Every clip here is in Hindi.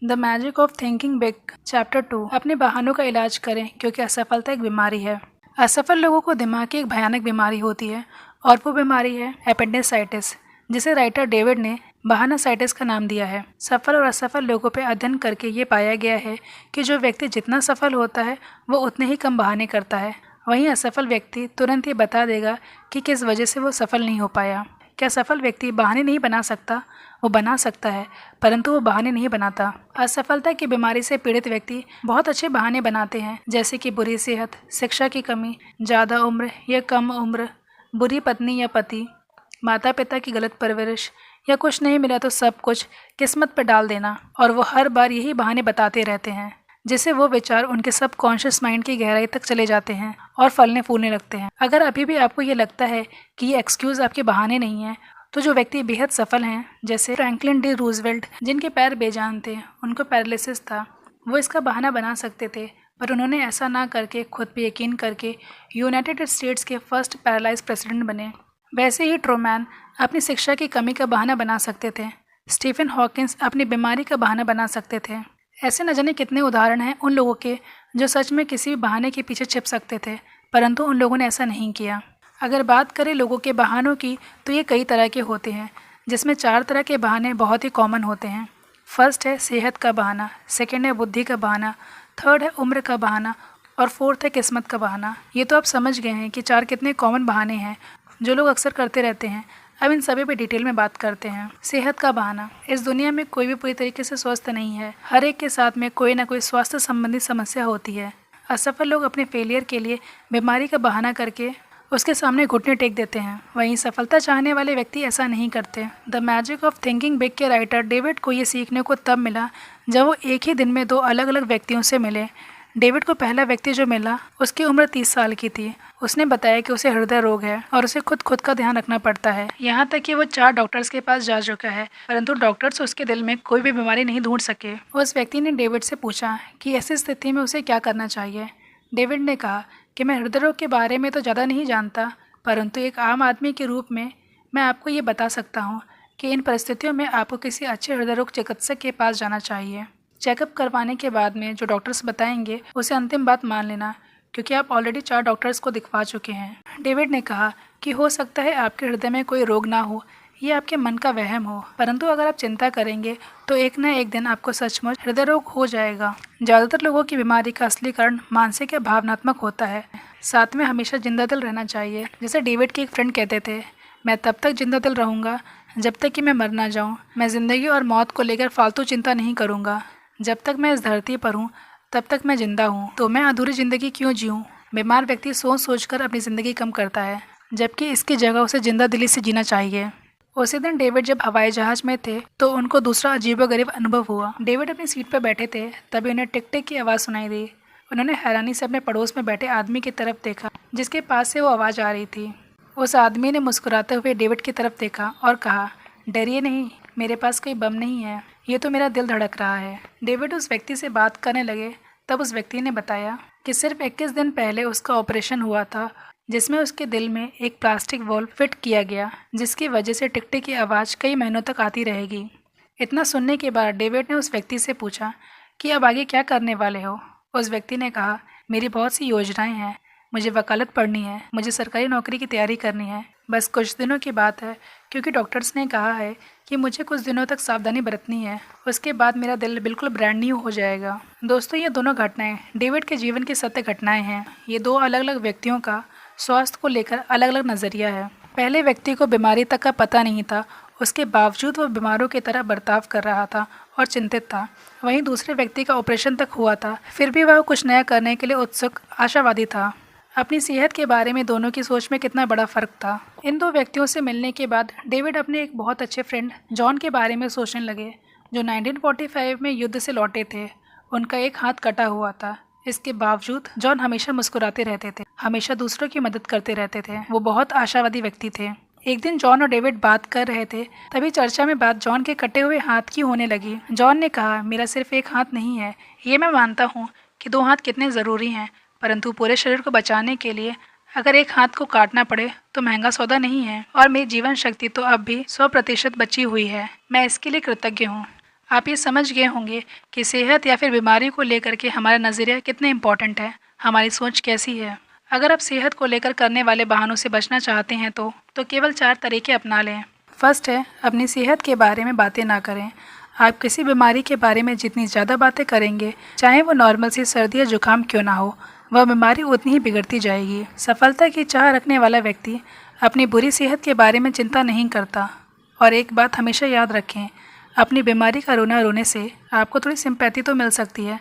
The magic of thinking big chapter 2। अपने बहानों का इलाज करें क्योंकि असफलता एक बीमारी है। असफल लोगों को दिमाग की एक भयानक बीमारी होती है और वो बीमारी है एपेंडिसाइटिस, जिसे राइटर डेविड ने बहानासाइटिस का नाम दिया है। सफल और असफल लोगों पर अध्ययन करके ये पाया गया है कि जो व्यक्ति जितना सफल होता है वो उतने ही कम बहाने करता है। वहीं असफल व्यक्ति तुरंत ही बता देगा कि किस वजह से वो सफल नहीं हो पाया। क्या सफल व्यक्ति बहाने नहीं बना सकता? वो बना सकता है, परंतु वो बहाने नहीं बनाता। असफलता की बीमारी से पीड़ित व्यक्ति बहुत अच्छे बहाने बनाते हैं, जैसे कि बुरी सेहत, शिक्षा की कमी, ज़्यादा उम्र या कम उम्र, बुरी पत्नी या पति, माता पिता की गलत परवरिश, या कुछ नहीं मिला तो सब कुछ किस्मत पर डाल देना। और वो हर बार यही बहाने बताते रहते हैं, जिससे वो विचार उनके सब कॉन्शियस माइंड की गहराई तक चले जाते हैं और फलने फूलने लगते हैं। अगर अभी भी आपको ये लगता है कि ये एक्सक्यूज़ आपके बहाने नहीं हैं, तो जो व्यक्ति बेहद सफल हैं, जैसे फ्रैंकलिन डी रूजवेल्ट, जिनके पैर बेजान थे, उनको पैरालिसिस था, वो इसका बहाना बना सकते थे, पर उन्होंने ऐसा ना करके खुद पे यकीन करके यूनाइटेड स्टेट्स के फर्स्ट पैरालाइज प्रेसिडेंट बने। वैसे ही ट्रूमैन अपनी शिक्षा की कमी का बहाना बना सकते थे। स्टीफन हॉकिंस अपनी बीमारी का बहाना बना सकते थे। ऐसे न जाने कितने उदाहरण हैं उन लोगों के जो सच में किसी भी बहाने के पीछे छिप सकते थे, परंतु उन लोगों ने ऐसा नहीं किया। अगर बात करें लोगों के बहानों की, तो ये कई तरह के होते हैं, जिसमें 4 तरह के बहाने बहुत ही कॉमन होते हैं। फर्स्ट है सेहत का बहाना, सेकंड है बुद्धि का बहाना, थर्ड है उम्र का बहाना और फोर्थ है किस्मत का बहाना। ये तो आप समझ गए हैं कि 4 कितने कॉमन बहाने हैं जो लोग अक्सर करते रहते हैं। अब इन सभी पे डिटेल में बात करते हैं। सेहत का बहाना। इस दुनिया में कोई भी पूरी तरीके से स्वस्थ नहीं है। हर एक के साथ में कोई ना कोई स्वास्थ्य संबंधी समस्या होती है। असफल लोग अपने फेलियर के लिए बीमारी का बहाना करके उसके सामने घुटने टेक देते हैं। वहीं सफलता चाहने वाले व्यक्ति ऐसा नहीं करते। The magic of thinking big के राइटर डेविड को ये सीखने को तब मिला जब वो एक ही दिन में 2 अलग अलग व्यक्तियों से मिले। डेविड को पहला व्यक्ति जो मिला उसकी उम्र 30 साल की थी। उसने बताया कि उसे हृदय रोग है और उसे खुद का ध्यान रखना पड़ता है। यहाँ तक कि वो 4 डॉक्टर्स के पास जा चुका है, परंतु डॉक्टर्स उसके दिल में कोई भी बीमारी नहीं ढूंढ सके। उस व्यक्ति ने डेविड से पूछा कि ऐसी स्थिति में उसे क्या करना चाहिए। डेविड ने कहा कि मैं हृदय रोग के बारे में तो ज़्यादा नहीं जानता, परंतु एक आम आदमी के रूप में मैं आपको ये बता सकता हूँ कि इन परिस्थितियों में आपको किसी अच्छे हृदय रोग चिकित्सक के पास जाना चाहिए। चेकअप करवाने के बाद में जो डॉक्टर्स बताएंगे उसे अंतिम बात मान लेना, क्योंकि आप ऑलरेडी 4 डॉक्टर्स को दिखवा चुके हैं। डेविड ने कहा कि हो सकता है आपके हृदय में कोई रोग ना हो, ये आपके मन का वहम हो, परंतु अगर आप चिंता करेंगे तो एक न एक दिन आपको सचमुच हृदय रोग हो जाएगा। ज़्यादातर लोगों की बीमारी का असली कारण मानसिक या भावनात्मक होता है। साथ में हमेशा जिंदा दिल रहना चाहिए। जैसे डेविड के एक फ्रेंड कहते थे, मैं तब तक जिंदा दिल रहूँगा जब तक कि मैं मर ना जाऊँ। मैं ज़िंदगी और मौत को लेकर फालतू चिंता नहीं करूँगा। जब तक मैं इस धरती पर हूँ तब तक मैं जिंदा हूँ, तो मैं अधूरी ज़िंदगी क्यों जीऊँ। बीमार व्यक्ति सोच कर अपनी ज़िंदगी कम करता है, जबकि इसकी जगह उसे जिंदा दिली से जीना चाहिए। उसी दिन डेविड जब हवाई जहाज़ में थे तो उनको दूसरा अजीबोगरीब अनुभव हुआ। डेविड अपनी सीट पर बैठे थे, तभी उन्हें टिक टिक की आवाज़ सुनाई दी। उन्होंने हैरानी से अपने पड़ोस में बैठे आदमी की तरफ देखा जिसके पास से वो आवाज़ आ रही थी। उस आदमी ने मुस्कुराते हुए डेविड की तरफ देखा और कहा, डरिए नहीं, मेरे पास कोई बम नहीं है, ये तो मेरा दिल धड़क रहा है। डेविड उस व्यक्ति से बात करने लगे, तब उस व्यक्ति ने बताया कि सिर्फ 21 दिन पहले उसका ऑपरेशन हुआ था, जिसमें उसके दिल में एक प्लास्टिक वॉल्व फिट किया गया, जिसकी वजह से टिक टिक की आवाज़ कई महीनों तक आती रहेगी। इतना सुनने के बाद डेविड ने उस व्यक्ति से पूछा कि अब आगे क्या करने वाले हो। उस व्यक्ति ने कहा, मेरी बहुत सी योजनाएं हैं, मुझे वकालत पढ़नी है, मुझे सरकारी नौकरी की तैयारी करनी है। बस कुछ दिनों की बात है, क्योंकि डॉक्टर्स ने कहा है कि मुझे कुछ दिनों तक सावधानी बरतनी है, उसके बाद मेरा दिल बिल्कुल ब्रांड न्यू हो जाएगा। दोस्तों, ये दोनों घटनाएं डेविड के जीवन की सत्य घटनाएं हैं। ये 2 अलग अलग व्यक्तियों का स्वास्थ्य को लेकर अलग अलग नज़रिया है। पहले व्यक्ति को बीमारी तक का पता नहीं था, उसके बावजूद वह बीमारों की तरह बर्ताव कर रहा था और चिंतित था। वहीं दूसरे व्यक्ति का ऑपरेशन तक हुआ था, फिर भी वह कुछ नया करने के लिए उत्सुक, आशावादी था। अपनी सेहत के बारे में दोनों की सोच में कितना बड़ा फ़र्क था। इन 2 व्यक्तियों से मिलने के बाद डेविड अपने एक बहुत अच्छे फ्रेंड जॉन के बारे में सोचने लगे, जो 1945 में युद्ध से लौटे थे। उनका एक हाथ कटा हुआ था। इसके बावजूद जॉन हमेशा मुस्कुराते रहते थे, हमेशा दूसरों की मदद करते रहते थे। वो बहुत आशावादी व्यक्ति थे। एक दिन जॉन और डेविड बात कर रहे थे, तभी चर्चा में बात जॉन के कटे हुए हाथ की होने लगी। जॉन ने कहा, मेरा सिर्फ एक हाथ नहीं है, ये मैं मानता हूँ कि 2 हाथ कितने ज़रूरी हैं, परंतु पूरे शरीर को बचाने के लिए अगर एक हाथ को काटना पड़े तो महंगा सौदा नहीं है। और मेरी जीवन शक्ति तो अब भी 100% बची हुई है। मैं इसके लिए कृतज्ञ हूँ। आप ये समझ गए होंगे कि सेहत या फिर बीमारी को लेकर के हमारा नज़रिया कितने इम्पोर्टेंट है, हमारी सोच कैसी है। अगर आप सेहत को लेकर करने वाले बहानों से बचना चाहते हैं तो केवल 4 तरीके अपना लें। फर्स्ट है, अपनी सेहत के बारे में बातें ना करें। आप किसी बीमारी के बारे में जितनी ज़्यादा बातें करेंगे, चाहे वो नॉर्मल सी सर्दी या जुकाम क्यों ना हो, वह बीमारी उतनी ही बिगड़ती जाएगी। सफलता की चाह रखने वाला व्यक्ति अपनी बुरी सेहत के बारे में चिंता नहीं करता। और एक बात हमेशा याद रखें, अपनी बीमारी का रोना रोने से आपको थोड़ी सिंपैथी तो मिल सकती है,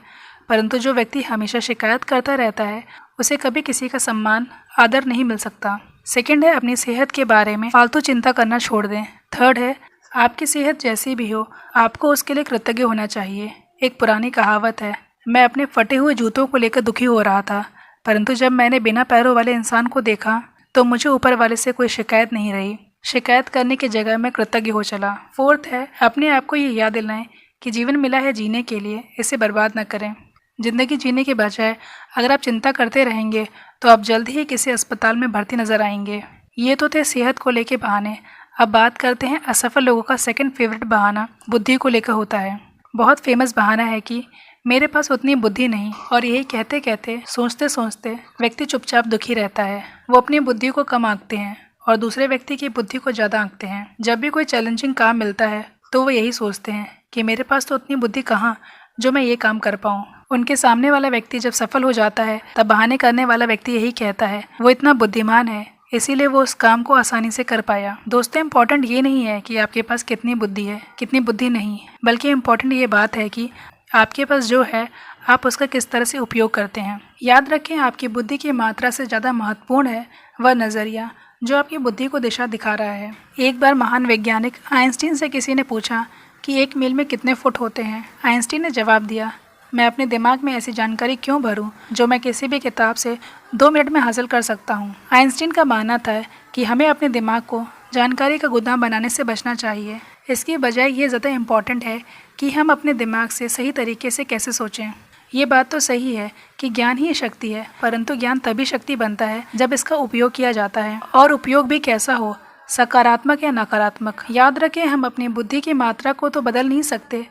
परंतु जो व्यक्ति हमेशा शिकायत करता रहता है उसे कभी किसी का सम्मान आदर नहीं मिल सकता। सेकंड है, अपनी सेहत के बारे में फालतू चिंता करना छोड़ दें। थर्ड है, आपकी सेहत जैसी भी हो, आपको उसके लिए कृतज्ञ होना चाहिए। एक पुरानी कहावत है, मैं अपने फटे हुए जूतों को लेकर दुखी हो रहा था, परंतु जब मैंने बिना पैरों वाले इंसान को देखा तो मुझे ऊपर वाले से कोई शिकायत नहीं रही। शिकायत करने की जगह मैं कृतज्ञ हो चला। फोर्थ है, अपने आप को ये याद दिलाएं कि जीवन मिला है जीने के लिए, इसे बर्बाद न करें। ज़िंदगी जीने के बजाय अगर आप चिंता करते रहेंगे तो आप जल्द ही किसी अस्पताल में भर्ती नज़र आएंगे। ये तो थे सेहत को लेकर बहाने। अब बात करते हैं असफल लोगों का सेकंड फेवरेट बहाना बुद्धि को लेकर होता है। बहुत फेमस बहाना है कि मेरे पास उतनी बुद्धि नहीं, और यही कहते कहते सोचते सोचते व्यक्ति चुपचाप दुखी रहता है। वो अपनी बुद्धि को कम आंकते हैं और दूसरे व्यक्ति की बुद्धि को ज़्यादा आंकते हैं। जब भी कोई चैलेंजिंग काम मिलता है तो वो यही सोचते हैं कि मेरे पास तो उतनी बुद्धि कहाँ जो मैं ये काम कर पाऊँ। उनके सामने वाला व्यक्ति जब सफल हो जाता है तब बहाने करने वाला व्यक्ति यही कहता है वो इतना बुद्धिमान है, इसीलिए वो उस काम को आसानी से कर पाया। दोस्तों, इम्पोर्टेंट ये नहीं है कि आपके पास कितनी बुद्धि है, कितनी बुद्धि नहीं, बल्कि इम्पोर्टेंट ये बात है कि आपके पास जो है आप उसका किस तरह से उपयोग करते हैं। याद रखें, आपकी बुद्धि की मात्रा से ज़्यादा महत्वपूर्ण है वह नज़रिया जो आपकी बुद्धि को दिशा दिखा रहा है। एक बार महान वैज्ञानिक आइंस्टीन से किसी ने पूछा कि 1 मील में कितने फुट होते हैं। आइंस्टीन ने जवाब दिया, मैं अपने दिमाग में ऐसी जानकारी क्यों भरूं जो मैं किसी भी किताब से 2 मिनट में हासिल कर सकता हूं। आइंस्टीन का मानना था कि हमें अपने दिमाग को जानकारी का गोदाम बनाने से बचना चाहिए। इसकी बजाय ये ज़्यादा इम्पॉर्टेंट है कि हम अपने दिमाग से सही तरीके से कैसे सोचें। ये बात तो सही है कि ज्ञान ही शक्ति है, परंतु ज्ञान तभी शक्ति बनता है जब इसका उपयोग किया जाता है, और उपयोग भी कैसा हो, सकारात्मक या नकारात्मक। याद रखें, हम अपनी बुद्धि की मात्रा को तो बदल नहीं सकते,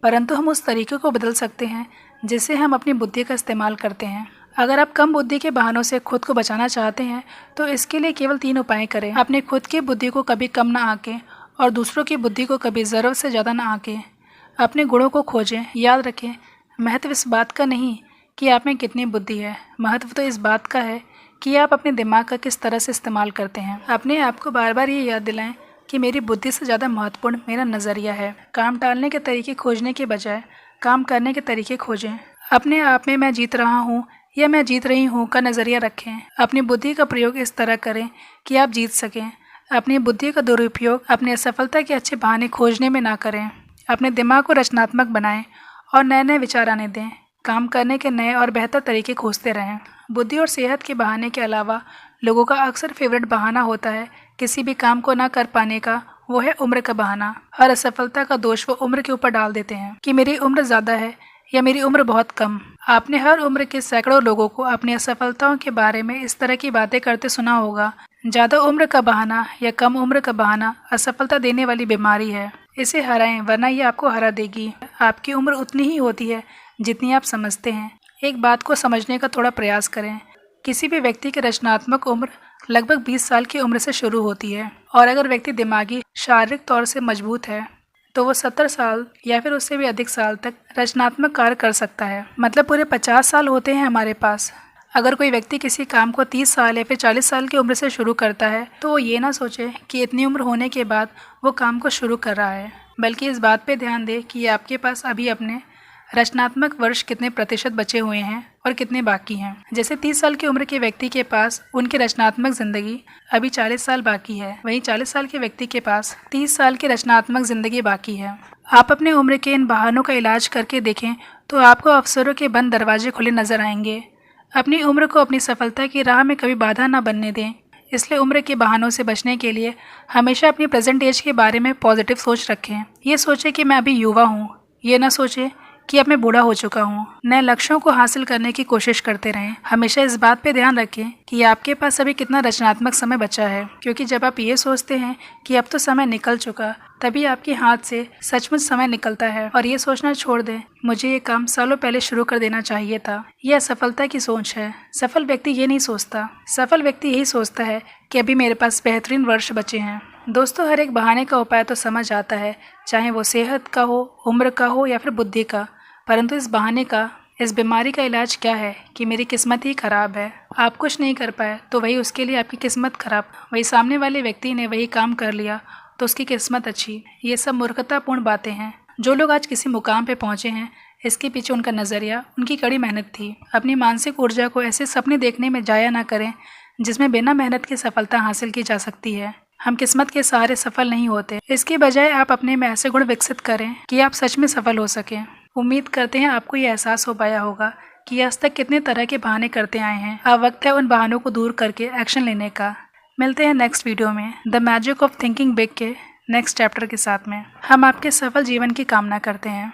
परंतु हम उस तरीके को बदल सकते हैं जिससे हम अपनी बुद्धि का इस्तेमाल करते हैं। अगर आप कम बुद्धि के बहानों से खुद को बचाना चाहते हैं तो इसके लिए केवल 3 उपाय करें। अपने खुद की बुद्धि को कभी कम ना आंकें और दूसरों की बुद्धि को कभी ज़रूरत से ज़्यादा ना आंकें। अपने गुणों को खोजें। याद रखें, महत्व इस बात का नहीं कि आप में कितनी बुद्धि है, महत्व तो इस बात का है कि आप अपने दिमाग का किस तरह से इस्तेमाल करते हैं। अपने आप को बार बार ये याद दिलाएं कि मेरी बुद्धि से ज़्यादा महत्वपूर्ण मेरा नज़रिया है। काम टालने के तरीके खोजने के बजाय काम करने के तरीके खोजें। अपने आप में मैं जीत रहा हूँ या मैं जीत रही हूँ का नज़रिया रखें। अपनी बुद्धि का प्रयोग इस तरह करें कि आप जीत सकें। अपनी बुद्धि का दुरुपयोग अपनी असफलता के अच्छे बहाने खोजने में ना करें। अपने दिमाग को रचनात्मक बनाएं और नए नए विचार आने दें। काम करने के नए और बेहतर तरीके खोजते रहें। बुद्धि और सेहत के बहाने के अलावा लोगों का अक्सर फेवरेट बहाना होता है किसी भी काम को ना कर पाने का, वो है उम्र का बहाना। हर असफलता का दोष वो उम्र के ऊपर डाल देते हैं कि मेरी उम्र ज़्यादा है या मेरी उम्र बहुत कम। आपने हर उम्र के सैकड़ों लोगों को अपनी असफलताओं के बारे में इस तरह की बातें करते सुना होगा। ज़्यादा उम्र का बहाना या कम उम्र का बहाना असफलता देने वाली बीमारी है। इसे हराएं, वरना ये आपको हरा देगी। आपकी उम्र उतनी ही होती है जितनी आप समझते हैं। एक बात को समझने का थोड़ा प्रयास करें। किसी भी व्यक्ति की रचनात्मक उम्र लगभग 20 साल की उम्र से शुरू होती है, और अगर व्यक्ति दिमागी शारीरिक तौर से मजबूत है तो वो 70 साल या फिर उससे भी अधिक साल तक रचनात्मक कार्य कर सकता है। मतलब पूरे 50 साल होते हैं हमारे पास। अगर कोई व्यक्ति किसी काम को 30 साल या फिर 40 साल की उम्र से शुरू करता है तो वो ये ना सोचे कि इतनी उम्र होने के बाद वो काम को शुरू कर रहा है, बल्कि इस बात पे ध्यान दे कि आपके पास अभी अपने रचनात्मक वर्ष कितने प्रतिशत बचे हुए हैं और कितने बाकी हैं। जैसे 30 साल की उम्र के व्यक्ति के पास उनकी रचनात्मक ज़िंदगी अभी 40 साल बाकी है, वहीं 40 साल के व्यक्ति के पास 30 साल की रचनात्मक ज़िंदगी बाकी है। आप अपने उम्र के इन बहानों का इलाज करके देखें तो आपको अवसरों के बंद दरवाजे खुले नजर आएंगे। अपनी उम्र को अपनी सफलता की राह में कभी बाधा ना बनने दें। इसलिए उम्र के बहानों से बचने के लिए हमेशा अपनी प्रेजेंट एज के बारे में पॉजिटिव सोच रखें। ये सोचें कि मैं अभी युवा हूँ, ये ना सोचें कि अब मैं बूढ़ा हो चुका हूँ। नए लक्ष्यों को हासिल करने की कोशिश करते रहें। हमेशा इस बात पे ध्यान रखें कि आपके पास अभी कितना रचनात्मक समय बचा है, क्योंकि जब आप ये सोचते हैं कि अब तो समय निकल चुका, तभी आपके हाथ से सचमुच समय निकलता है। और ये सोचना छोड़ दें, मुझे ये काम सालों पहले शुरू कर देना चाहिए था। यह असफलता की सोच है। सफल व्यक्ति ये नहीं सोचता। सफल व्यक्ति यही सोचता है कि अभी मेरे पास बेहतरीन वर्ष बचे हैं। दोस्तों, हर एक बहाने का उपाय तो समझ आता है, चाहे वो सेहत का हो, उम्र का हो या फिर बुद्धि का। परंतु इस बहाने का, इस बीमारी का इलाज क्या है कि मेरी किस्मत ही खराब है। आप कुछ नहीं कर पाए तो वही उसके लिए आपकी किस्मत खराब, वही सामने वाले व्यक्ति ने वही काम कर लिया तो उसकी किस्मत अच्छी। ये सब मूर्खतापूर्ण बातें हैं। जो लोग आज किसी मुकाम पे पहुंचे हैं, इसके पीछे उनका नज़रिया, उनकी कड़ी मेहनत थी। अपनी मानसिक ऊर्जा को ऐसे सपने देखने में जाया ना करें जिसमें बिना मेहनत की सफलता हासिल की जा सकती है। हम किस्मत के सहारे सफल नहीं होते। इसके बजाय आप अपने में ऐसे गुण विकसित करें कि आप सच में सफल हो सकें। उम्मीद करते हैं आपको ये एहसास हो पाया होगा कि आज तक कितने तरह के बहाने करते आए हैं। अब वक्त है उन बहानों को दूर करके एक्शन लेने का। मिलते हैं नेक्स्ट वीडियो में the magic of thinking big के नेक्स्ट चैप्टर के साथ में। हम आपके सफल जीवन की कामना करते हैं।